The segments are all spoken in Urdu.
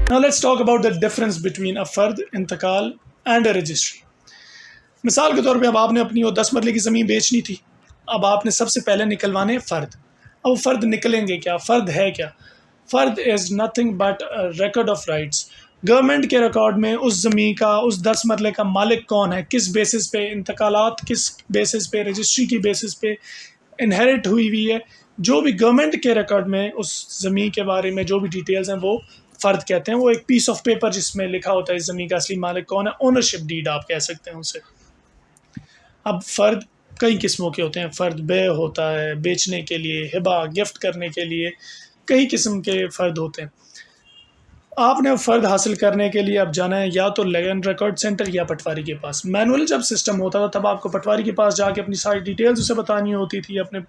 Now let's talk about the difference between a فرد, انتقال and a registry. مثال کے طور پہ اب آپ نے اپنی وہ 10 مرلے کی زمین بیچنی تھی. اب آپ نے سب سے پہلے نکلوانے فرد. اب فرد نکلیں گے کیا؟ فرد ہے کیا؟ فرد is nothing but record of rights. Government کے ریکارڈ میں اس زمین کا، اس 10 مرلے کا مالک کون ہے، کس بیسس پہ انتقالات، کس بیسس پہ رجسٹری کی بیسس پہ انہیریٹ ہوئی ہے، جو بھی گورنمنٹ کے ریکارڈ میں اس زمین کے بارے میں جو بھی ڈیٹیلز ہیں وہ فرد کہتے ہیں. وہ ایک پیس آف پیپر جس میں لکھا ہوتا ہے اس زمین کا اصلی مالک کون ہے، اونرشپ ڈیڈ آپ کہہ سکتے ہیں اسے. اب فرد کئی قسموں کے ہوتے ہیں. فرد بے ہوتا ہے بیچنے کے لیے، ہبہ گفٹ کرنے کے لیے، کئی قسم کے فرد ہوتے ہیں. آپ نے فرد حاصل کرنے کے لیے اب جانا ہے یا تو لینڈ ریکارڈ سینٹر یا پٹواری کے پاس. مینول جب سسٹم ہوتا تھا تب آپ کو پٹواری کے پاس جا کے اپنی ساری ڈیٹیلز اسے بتانی ہوتی تھی، اپنے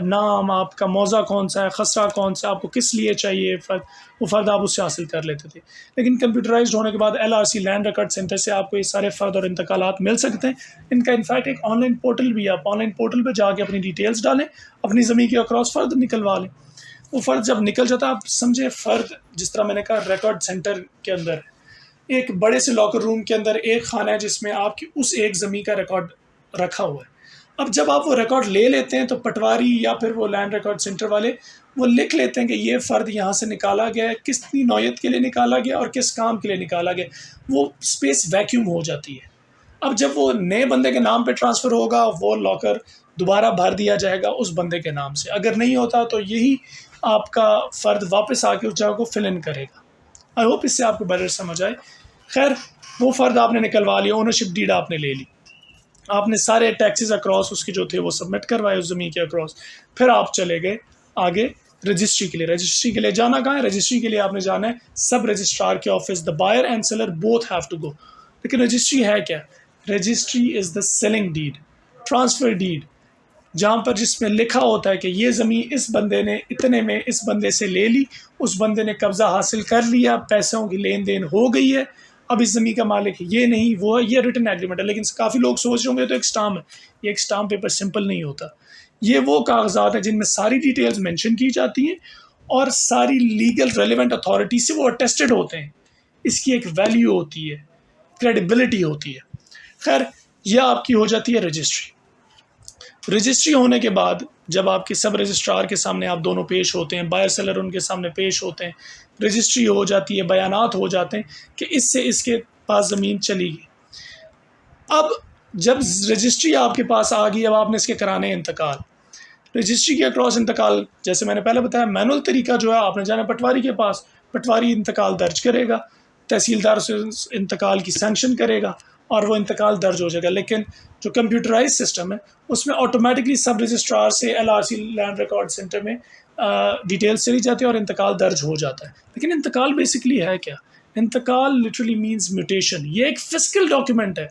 نام، آپ کا موضع کون سا ہے، خسرہ کون سا، آپ کو کس لیے چاہیے فرد، وہ فرد آپ اس سے حاصل کر لیتے تھے. لیکن کمپیوٹرائزڈ ہونے کے بعد LRC لینڈ ریکارڈ سینٹر سے آپ کو یہ سارے فرد اور انتقالات مل سکتے ہیں. ان کا انفیکٹ ایک آن لائن پورٹل بھی ہے. آپ آن لائن پورٹل پہ جا کے اپنی ڈیٹیلز ڈالیں، اپنی زمین کے اکراس فرد نکلوا لیں. وہ فرد جب نکل جاتا ہے، آپ سمجھے فرد جس طرح میں نے کہا ریکارڈ سینٹر کے اندر ایک بڑے سے لاکر روم کے اندر ایک خانہ ہے جس میں آپ کی اس ایک زمین کا ریکارڈ رکھا ہوا ہے. اب جب آپ وہ ریکارڈ لے لیتے ہیں تو پٹواری یا پھر وہ لینڈ ریکارڈ سینٹر والے وہ لکھ لیتے ہیں کہ یہ فرد یہاں سے نکالا گیا ہے، کس نوعیت کے لیے نکالا گیا اور کس کام کے لیے نکالا گیا. وہ اسپیس ویکیوم ہو جاتی ہے. اب جب وہ نئے بندے کے نام پہ ٹرانسفر ہوگا، وہ لاکر دوبارہ بھر دیا جائے گا اس بندے کے نام سے. اگر نہیں ہوتا تو یہی آپ کا فرد واپس آ کے اس جگہ کو فل ان کرے گا. آئی ہوپ اس سے آپ کو بیٹر سمجھ آئے. خیر، وہ فرد آپ نے نکلوا لیا، اونرشپ ڈیڈ آپ نے لے لی، آپ نے سارے ٹیکسز اکراس اس کے جو تھے وہ سبمٹ کروائے اس زمین کے اکراس. پھر آپ چلے گئے آگے رجسٹری کے لیے. رجسٹری کے لیے جانا کہاں ہے؟ رجسٹری کے لیے آپ نے جانا ہے سب رجسٹرار کے office. The buyer and seller both have to go. لیکن رجسٹری ہے کیا؟ Registry is the selling deed, transfer deed, جہاں پر جس میں لکھا ہوتا ہے کہ یہ زمین اس بندے نے اتنے میں اس بندے سے لے لی، اس بندے نے قبضہ حاصل کر لیا، پیسوں کی لین دین ہو گئی ہے، اب اس زمین کا مالک یہ نہیں وہ ہے. یہ ریٹن ایگریمنٹ ہے. لیکن کافی لوگ سوچ رہے ہوں گے تو ایک اسٹامپ ہے. یہ ایک اسٹامپ پیپر سمپل نہیں ہوتا. یہ وہ کاغذات ہیں جن میں ساری ڈیٹیلز مینشن کی جاتی ہیں اور ساری لیگل ریلیونٹ اتھارٹی سے وہ اٹیسٹڈ ہوتے ہیں. اس کی ایک ویلیو ہوتی ہے، کریڈیبلٹی ہوتی ہے. خیر، یہ آپ کی ہو جاتی ہے رجسٹری. رجسٹری ہونے کے بعد جب آپ کے سب رجسٹرار کے سامنے آپ دونوں پیش ہوتے ہیں، بائر سیلر ان کے سامنے پیش ہوتے ہیں، رجسٹری ہو جاتی ہے، بیانات ہو جاتے ہیں کہ اس سے اس کے پاس زمین چلی گئی. اب جب رجسٹری آپ کے پاس آ گئی، اب آپ نے اس کے کرانے انتقال. رجسٹری کے اکراس انتقال جیسے میں نے پہلے بتایا مینول طریقہ جو ہے، آپ نے جانا پٹواری کے پاس، پٹواری انتقال درج کرے گا، تحصیلدار سے انتقال کی سینکشن کرے گا اور وہ انتقال درج ہو جائے گا. لیکن جو کمپیوٹرائز سسٹم ہے اس میں آٹومیٹکلی سب رجسٹرار سے LRC لینڈ ریکارڈ سینٹر میں ڈیٹیلز چلی جاتی ہے اور انتقال درج ہو جاتا ہے. لیکن انتقال بیسکلی ہے کیا؟ انتقال لٹرلی مینز میوٹیشن. یہ ایک فزیکل ڈاکیومنٹ ہے.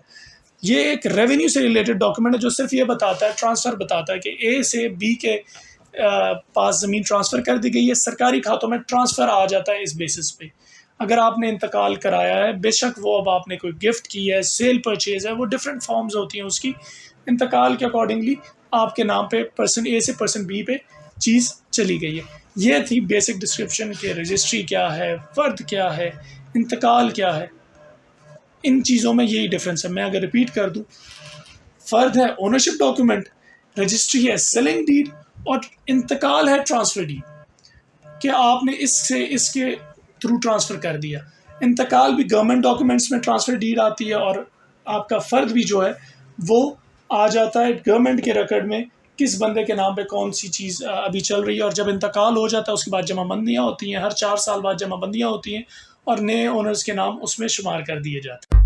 یہ ایک ریونیو سے ریلیٹڈ ڈاکیومنٹ ہے جو صرف یہ بتاتا ہے، ٹرانسفر بتاتا ہے کہ A سے B کے پاس زمین ٹرانسفر کر دی گئی ہے. سرکاری کھاتوں میں ٹرانسفر آ جاتا ہے اس بیسس پہ. اگر آپ نے انتقال کرایا ہے، بے شک وہ اب آپ نے کوئی گفٹ کی ہے، سیل پرچیز ہے، وہ ڈفرینٹ فارمز ہوتی ہیں اس کی. انتقال کے اکارڈنگلی آپ کے نام پہ پرسن A سے پرسن B پہ چیز چلی گئی ہے. یہ تھی بیسک ڈسکرپشن کہ رجسٹری کیا ہے، فرد کیا ہے، انتقال کیا ہے. ان چیزوں میں یہی ڈفرینس ہے. میں اگر ریپیٹ کر دوں، فرد ہے اونرشپ ڈاکیومنٹ، رجسٹری ہے سیلنگ ڈیڈ، اور انتقال ہے ٹرانسفر ڈیڈ کہ آپ نے اس سے اس کے تھرو ٹرانسفر کر دیا. انتقال بھی گورنمنٹ ڈاکیومنٹس میں ٹرانسفر ڈیڈ آتی ہے اور آپ کا فرد بھی جو ہے وہ آ جاتا ہے گورنمنٹ کے ریکارڈ میں کس بندے کے نام پہ کون سی چیز ابھی چل رہی ہے. اور جب انتقال ہو جاتا ہے اس کے بعد جمع بندیاں ہوتی ہیں، ہر 4 سال بعد جمع بندیاں ہوتی ہیں اور نئے اونرز کے نام اس میں شمار کر دیے جاتے ہیں.